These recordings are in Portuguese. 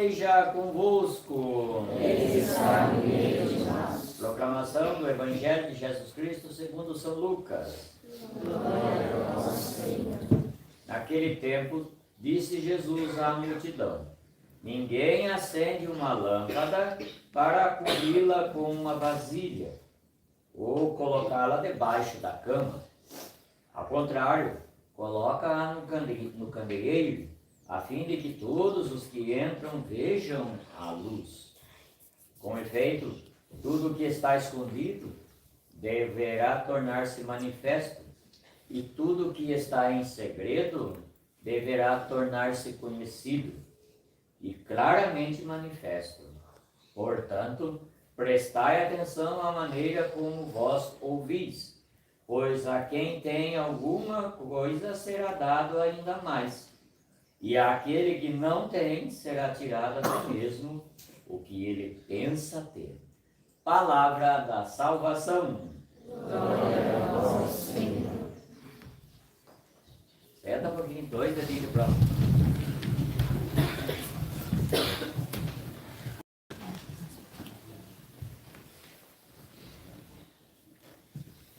esteja convosco. Ele está no meio de nós. Proclamação do Evangelho de Jesus Cristo segundo São Lucas. Glória a vós, Senhor. Naquele tempo, disse Jesus à multidão: ninguém acende uma lâmpada para cobri-la com uma vasilha ou colocá-la debaixo da cama. Ao contrário, coloca-a no candeeiro, a fim de que todos os que entram vejam a luz. Com efeito, tudo o que está escondido deverá tornar-se manifesto, e tudo o que está em segredo deverá tornar-se conhecido e claramente manifesto. Portanto, prestai atenção à maneira como vós ouvis, pois a quem tem alguma coisa será dado ainda mais, e àquele que não tem será tirado até mesmo o que ele pensa ter. Palavra da salvação. Glória a vós, Senhor. Senta um pouquinho, dois dedinhos para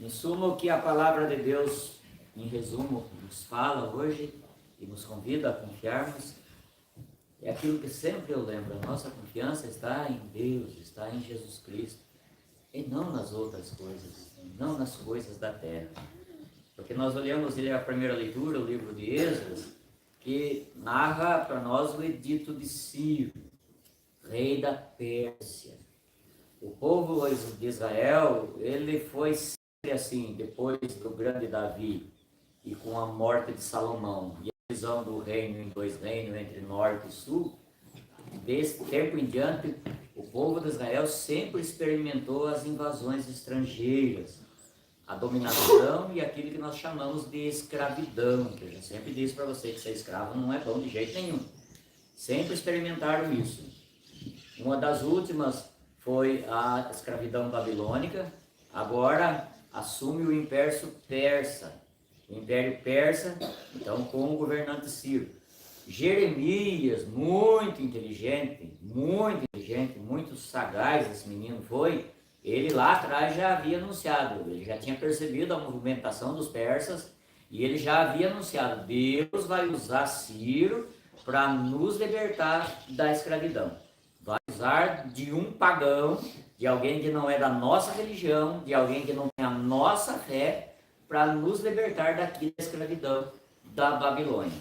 Em suma, o que a palavra de Deus, em resumo, nos fala hoje e nos convida a confiarmos, é aquilo que sempre eu lembro: a nossa confiança está em Deus, está em Jesus Cristo, e não nas outras coisas, não nas coisas da terra. Porque nós olhamos ali a primeira leitura, o livro de Esdras, que narra para nós o edito de Ciro, rei da Pérsia. O povo de Israel, ele foi sempre assim, depois do grande Davi e com a morte de Salomão e a divisão do reino em dois reinos, entre norte e sul, desse tempo em diante, o povo de Israel sempre experimentou as invasões estrangeiras, a dominação e aquilo que nós chamamos de escravidão, que eu já sempre disse para você que ser escravo não é bom de jeito nenhum. Sempre experimentaram isso. Uma das últimas foi a escravidão babilônica, agora assume o Império Persa. O Império Persa, então, com o governante Ciro. Jeremias, muito inteligente, muito sagaz esse menino foi. Ele lá atrás já havia anunciado, ele já tinha percebido a movimentação dos persas e ele já havia anunciado: Deus vai usar Ciro para nos libertar da escravidão. Vai usar de um pagão, de alguém que não é da nossa religião, de alguém que não tem a nossa fé, para nos libertar daqui da escravidão da Babilônia.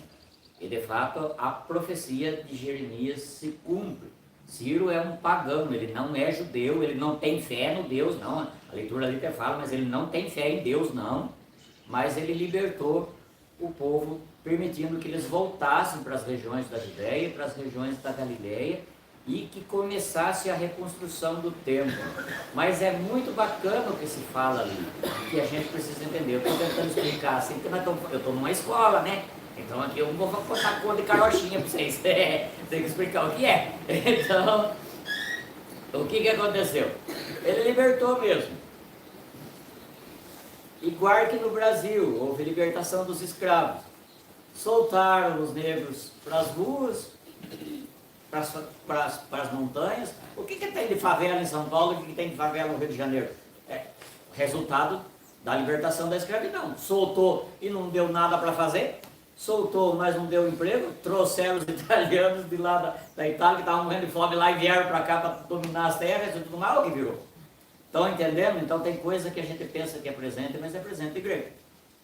E de fato a profecia de Jeremias se cumpre. Ciro é um pagão, ele não é judeu, ele não tem fé no Deus, não. A leitura ali até fala, mas ele não tem fé em Deus, não. Mas ele libertou o povo, permitindo que eles voltassem para as regiões da Judéia, para as regiões da Galileia, e que começasse a reconstrução do templo. Mas é muito bacana o que se fala ali, que a gente precisa entender. Eu estou tentando explicar assim, porque eu estou numa escola, né? Então aqui eu vou contar conta de carochinha para vocês. Tem que explicar o que é. Então, o que aconteceu? Ele libertou mesmo. Igual que no Brasil, houve libertação dos escravos. Soltaram os negros para as ruas, para as montanhas. O que tem de favela em São Paulo e o que tem de favela no Rio de Janeiro? É resultado da libertação da escravidão. Soltou e não deu nada para fazer. Soltou, mas não deu emprego. Trouxeram os italianos de lá da Itália, que estavam morrendo de fome lá, e vieram para cá para dominar as terras e tudo mais. O que virou? Estão entendendo? Então tem coisa que a gente pensa que é presente, mas é presente de grego.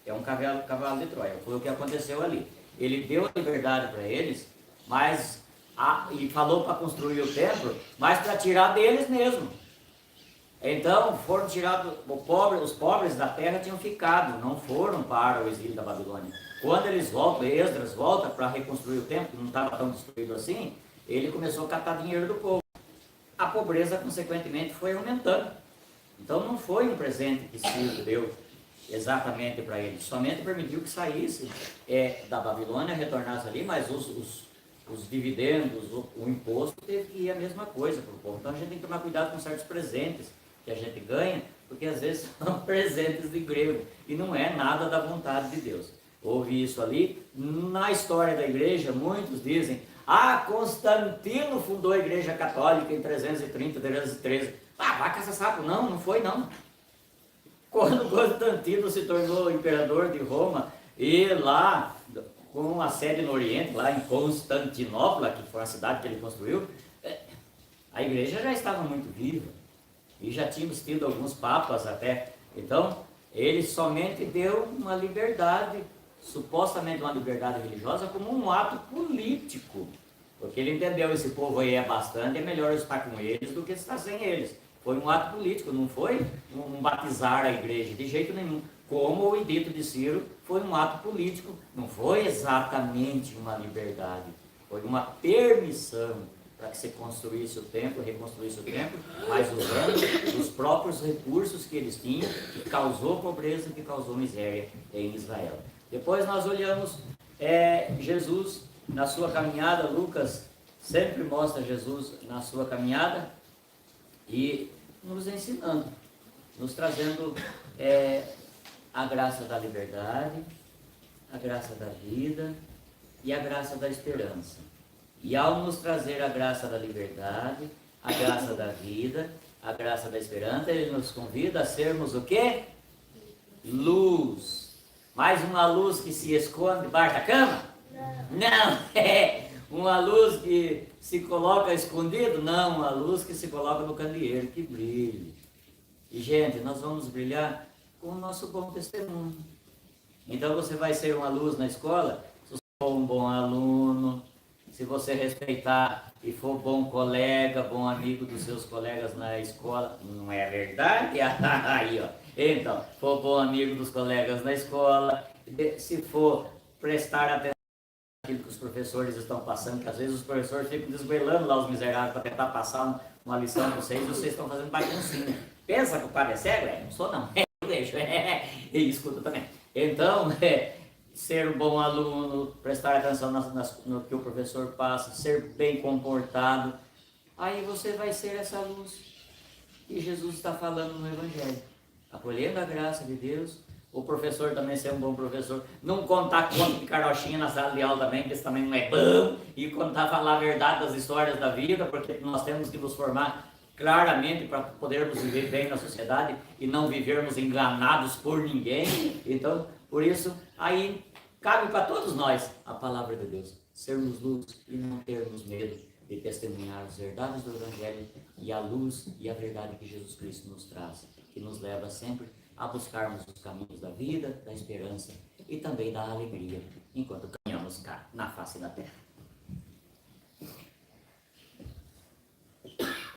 É um cavalo de Troia. Foi o que aconteceu ali. Ele deu a liberdade para eles, mas e falou para construir o templo, mas para tirar deles mesmo. Então foram tirados, os pobres da terra tinham ficado, não foram para o exílio da Babilônia. Quando eles voltam, Esdras volta para reconstruir o templo, que não estava tão destruído assim, ele começou a catar dinheiro do povo. A pobreza, consequentemente, foi aumentando. Então não foi um presente que Ciro deu exatamente para eles, somente permitiu que saísse da Babilônia, retornasse ali, mas os dividendos, o imposto teve que ir a mesma coisa para o povo. Então a gente tem que tomar cuidado com certos presentes que a gente ganha, porque às vezes são presentes de grego e não é nada da vontade de Deus. Houve isso ali. Na história da igreja, muitos dizem: Constantino fundou a Igreja Católica em 330, 313. Vai caçar sapo. Não, não foi não. Quando Constantino se tornou imperador de Roma, e lá, com a sede no Oriente, lá em Constantinopla, que foi a cidade que ele construiu, a igreja já estava muito viva. E já tínhamos tido alguns papas até. Então, ele somente deu uma liberdade, supostamente uma liberdade religiosa, como um ato político. Porque ele entendeu, esse povo aí é bastante, é melhor eu estar com eles do que estar sem eles. Foi um ato político, não foi um batizar a igreja, de jeito nenhum. Como o edito de Ciro foi um ato político, não foi exatamente uma liberdade. Foi uma permissão para que se construísse o templo, reconstruísse o templo, mas usando os próprios recursos que eles tinham, que causou pobreza, que causou miséria em Israel. Depois nós olhamos Jesus na sua caminhada. Lucas sempre mostra Jesus na sua caminhada e nos ensinando, nos trazendo a graça da liberdade, a graça da vida e a graça da esperança. E ao nos trazer a graça da liberdade, a graça da vida, a graça da esperança, ele nos convida a sermos o quê? Luz. Mais uma luz que se esconde debaixo da cama? Não. Uma luz que se coloca escondido? Não, uma luz que se coloca no candeeiro, que brilhe. E gente, nós vamos brilhar com o nosso bom testemunho. Então você vai ser uma luz na escola, se você for um bom aluno, se você respeitar e for bom colega, bom amigo dos seus colegas na escola, não é verdade? Aí, ó. Então, for bom amigo dos colegas na escola, se for prestar atenção naquilo que os professores estão passando, que às vezes os professores ficam desvelando lá os miseráveis para tentar passar uma lição para vocês, e vocês estão fazendo baguncinha. Pensa que o padre é cego? Não sou não. Eu deixo. E escuta também. Então, ser um bom aluno, prestar atenção no que o professor passa, ser bem comportado, aí você vai ser essa luz que Jesus está falando no Evangelho, acolhendo a graça de Deus. O professor também ser um bom professor, não contar conto de carochinha na sala de aula também, que isso também não é bom, e falar a verdade das histórias da vida, porque nós temos que nos formar claramente para podermos viver bem na sociedade e não vivermos enganados por ninguém. Então, por isso, aí cabe para todos nós a palavra de Deus, sermos luz e não termos medo de testemunhar as verdades do Evangelho e a luz e a verdade que Jesus Cristo nos traz, que nos leva sempre a buscarmos os caminhos da vida, da esperança e também da alegria, enquanto caminhamos cá na face da terra.